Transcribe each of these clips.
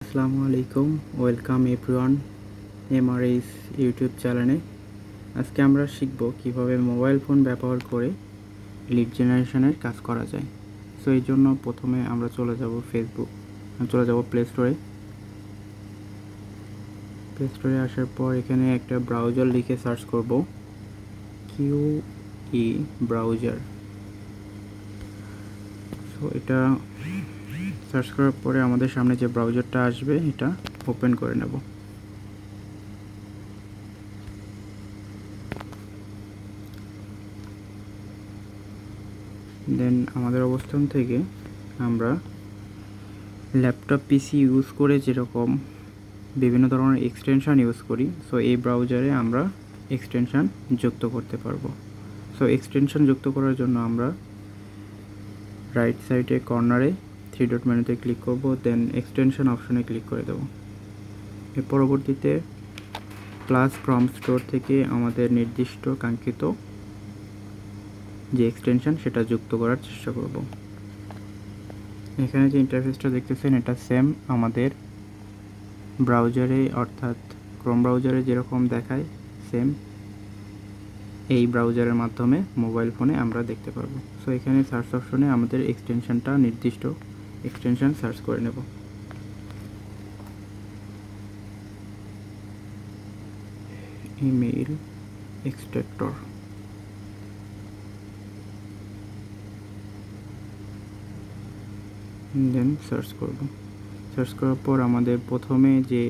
আসসালামু আলাইকুম, welcome everyone Mrs YouTube চ্যানেলে। আজকে আমরা শিখব কিভাবে মোবাইল ফোন ব্যবহার করে লিড জেনারেশনের কাজ করা যায়। সো এই জন্য প্রথমে আমরা চলে যাব প্লে স্টোরে আসার পর এখানে একটা ব্রাউজার লিখে সার্চ করব, QE ব্রাউজার। সো এটা সার্চ করার পরে আমাদের সামনে যে ব্রাউজারটা আসবে এটা ওপেন করে নেব। দেন আমাদের অবস্থান থেকে আমরা ল্যাপটপ পিসি ইউজ করে যেরকম বিভিন্ন ধরনের এক্সটেনশান ইউজ করি, সো এই ব্রাউজারে আমরা এক্সটেনশান যুক্ত করতে পারবো। সো এক্সটেনশান যুক্ত করার জন্য আমরা রাইট সাইডে কর্নারে 3 ডট মেনুতে ক্লিক করব, দেন এক্সটেনশান অপশনে ক্লিক করে দেব। এর পরবর্তীতে প্লাস ফ্রম স্টোর থেকে আমাদের নির্দিষ্ট কাঙ্ক্ষিত যে এক্সটেনশান সেটা যুক্ত করার চেষ্টা করব। এখানে যে ইন্টারফেসটা দেখতেছেন এটা সেম আমাদের ব্রাউজারে অর্থাৎ ক্রোম ব্রাউজারে যেরকম দেখায় সেম এই ব্রাউজারের মাধ্যমে মোবাইল ফোনে আমরা দেখতে পারবো। সো এখানে সার্চ অপশনে আমাদের এক্সটেনশানটা নির্দিষ্ট এক্সটেনশান সার্চ করে নেব। ইমেইল এক্সট্রাক্টর, দেন সার্চ করব। সার্চ করার পর আমাদের প্রথমে যে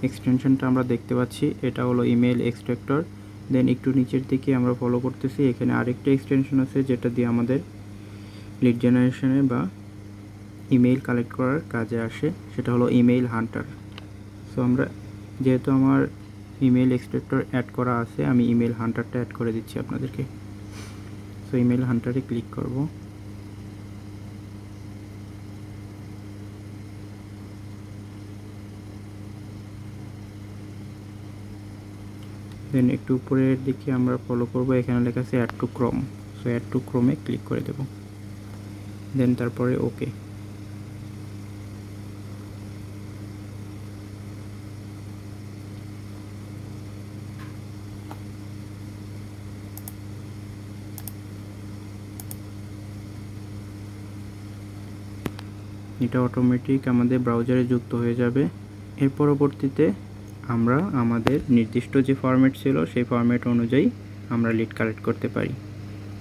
এক্সটেনশনটা আমরা দেখতে পাচ্ছি এটা হলো ইমেইল এক্সট্রাক্টর। দেন একটু নিচের দিকে আমরা ফলো করতেছি, এখানে আরেকটা এক্সটেনশন আছে যেটা দিয়ে আমাদের লিড জেনারেশনে বা ইমেইল কালেক্ট করার কাজে আসে, সেটা হলো ইমেইল হান্টার। সো আমরা যেহেতু আমার ইমেইল এক্সট্রাক্টর অ্যাড করা আছে, আমি ইমেইল হান্টারটা অ্যাড করে দিচ্ছি আপনাদেরকে। সো ইমেইল হান্টারে ক্লিক করব। দেন একটু উপরের দিকে আমরা ফলো করব, এখানে লেখা আছে add to Chrome. So add to ক্রোমে ক্লিক করে দেব, দেন তারপরে ওকে। এটা অটোমেটিক আমাদের ব্রাউজারে যুক্ত হয়ে যাবে। এর পরবর্তীতে আমরা আমাদের নির্দিষ্ট যে ফরম্যাট ছিল সেই ফরম্যাট অনুযায়ী আমরা লিড কালেক্ট করতে পারি।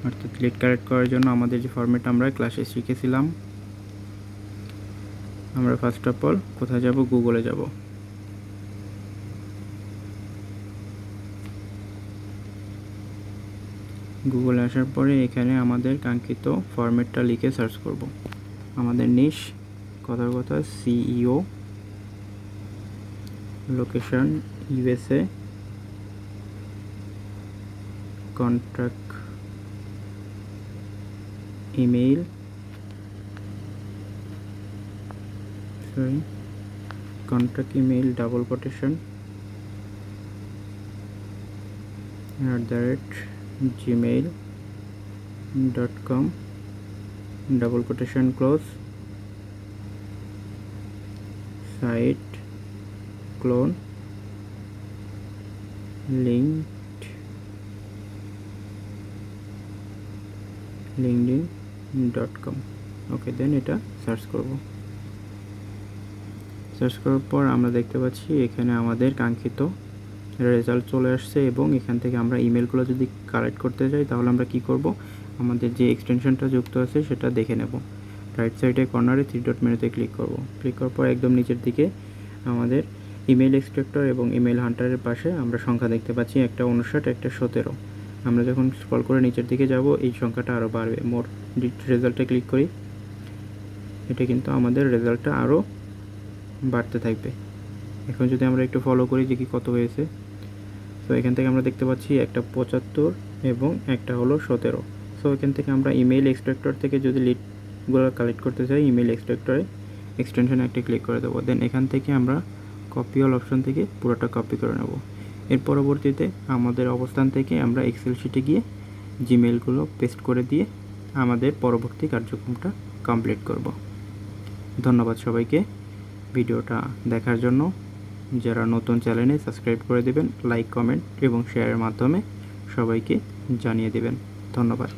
অর্থাৎ লিড কালেক্ট করার জন্য আমাদের যে ফরম্যাট আমরা ক্লাসে শিখেছিলাম, আমরা ফার্স্ট অফ অল কোথায় যাব, গুগলে যাব। গুগলে আসার পরে এখানে আমাদের কাঙ্ক্ষিত ফরম্যাটটা লিখে সার্চ করব। আমাদের নিশ কথার কথা CEO, location USA, contact email double quotation @gmail.com double quotation close, site colon linkedin.com। Okay, then এটা সার্চ করব। সার্চ করার পর আমরা দেখতে পাচ্ছি এখানে আমাদের কাঙ্ক্ষিত রেজাল্ট চলে আসছে, এবং এখান থেকে আমরা ইমেলগুলো যদি কালেক্ট করতে চাই তাহলে আমরা কি করব, আমাদের যে এক্সটেনশনটা যুক্ত আছে সেটা দেখে নেব। রাইট সাইডে কর্নারে 3 ডট মেনুতে ক্লিক করব। ক্লিক করার পর একদম নিচের দিকে আমাদের ইমেইল এক্সট্রাক্টর এবং ইমেইল হান্টারের পাশে আমরা সংখ্যা দেখতে পাচ্ছি, একটা 59, একটা 17। আমরা যখন স্ক্রল করে নিচের দিকে যাব এই সংখ্যাটা আরও বাড়বে। মোর রেজাল্টে ক্লিক করি, এটা কিন্তু আমাদের রেজাল্টটা আরও বাড়তে থাকবে। এখন যদি আমরা একটু ফলো করি যে কি কত হয়েছে, তো এখান থেকে আমরা দেখতে পাচ্ছি একটা 75 এবং একটা হলো 17। সো এখান থেকে আমরা ইমেইল এক্সট্রাক্টর থেকে যদি লিডগুলো কালেক্ট করতে চাই, ইমেইল এক্সট্রাক্টরে এক্সটেনশনে একটা ক্লিক করে দেবো। দেন এখান থেকে আমরা কপি অল অপশন থেকে পুরোটা কপি করে নেব। এর পরবর্তীতে আমাদের অবস্থান থেকে আমরা এক্সেল শিটে গিয়ে জিমেইলগুলো পেস্ট করে দিয়ে আমাদের পরবর্তী কার্যক্রমটা কমপ্লিট করব। ধন্যবাদ সবাইকে। ভিডিওটা দেখার জন্য। যারা নতুন চ্যানেলে সাবস্ক্রাইব করে দিবেন, লাইক, কমেন্ট এবং শেয়ারের মাধ্যমে সবাইকে জানিয়ে দিবেন। ধন্যবাদ।